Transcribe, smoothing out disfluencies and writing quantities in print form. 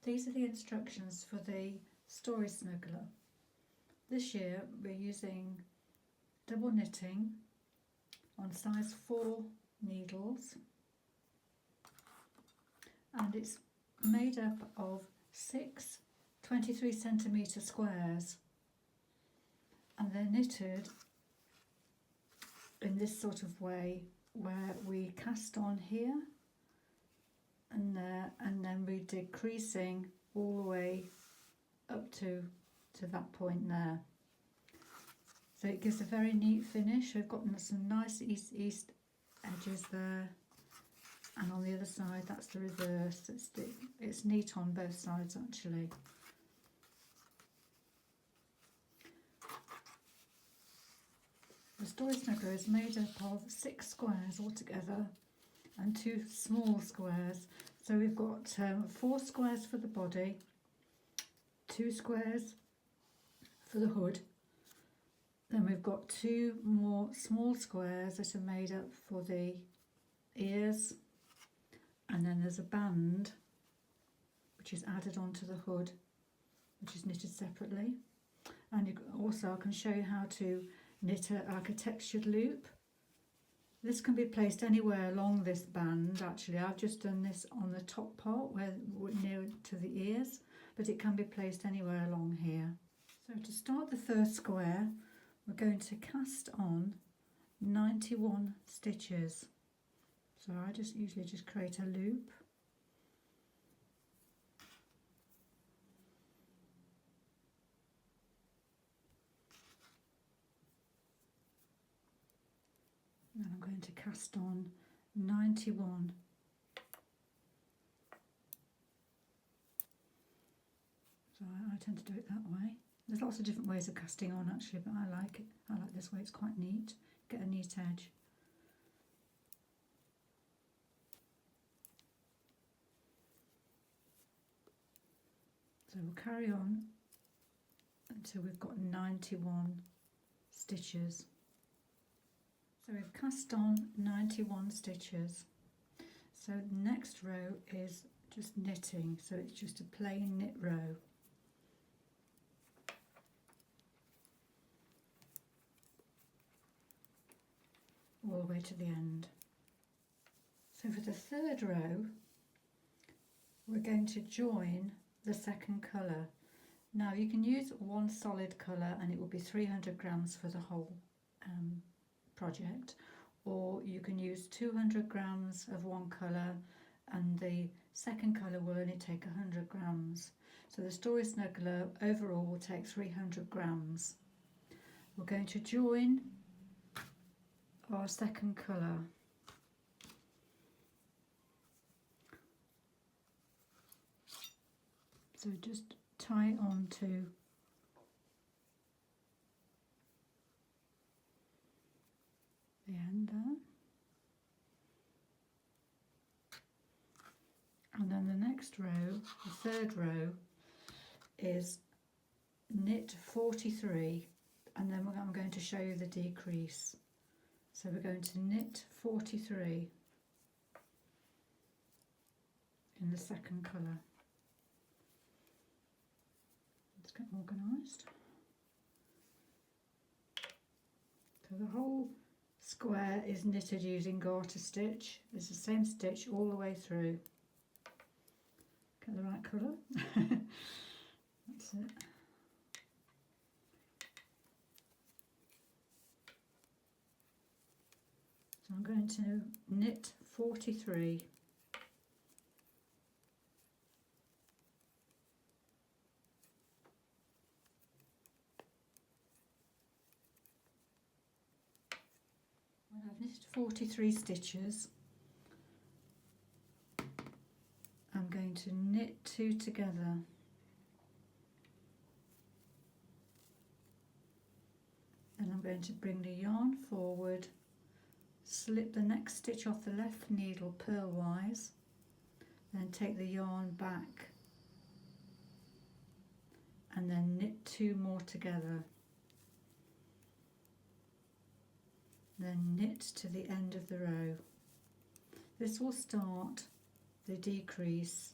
These are the instructions for the Story Snuggler. This year we're using double knitting on size 4 needles, and it's made up of 6 23cm squares, and they're knitted in this sort of way where we cast on here and there, and then we're decreasing all the way up to that point there. So it gives a very neat finish. We've got some nice east edges there, and on the other side that's the reverse. It's neat on both sides actually. The Story Snuggler is made up of 6 squares altogether and 2 small squares. So we've got 4 squares for the body, 2 squares for the hood, then we've got 2 more small squares that are made up for the ears, and then there's a band which is added onto the hood, which is knitted separately. And I can show you how to knit like a textured loop. This can be placed anywhere along this band. Actually, I've just done this on the top part where near to the ears, but it can be placed anywhere along here. So to start the first square, we're going to cast on 91 stitches. So I usually just create a loop. And I'm going to cast on 91. So I tend to do it that way. There's lots of different ways of casting on actually, but I like it. I like this way, it's quite neat. Get a neat edge. So we'll carry on until we've got 91 stitches. So we've cast on 91 stitches. So the next row is just knitting, so it's just a plain knit row. All the way to the end. So for the third row, we're going to join the second colour. Now you can use one solid colour and it will be 300 grams for the whole project, or you can use 200 grams of one colour and the second colour will only take 100 grams. So the Story Snuggler overall will take 300 grams. We're going to join our second colour. So just tie it on to the end there. And then the next row, the third row, is knit 43, and then I'm going to show you the decrease. So we're going to knit 43 in the second colour. Let's get organised. So the whole square is knitted using garter stitch. It's the same stitch all the way through. Get the right colour. That's it. So I'm going to knit 43. When I've knitted 43 stitches, I'm going to knit 2 together. And I'm going to bring the yarn forward, slip the next stitch off the left needle purlwise, then take the yarn back and then knit 2 more together. Then knit to the end of the row. This will start the decrease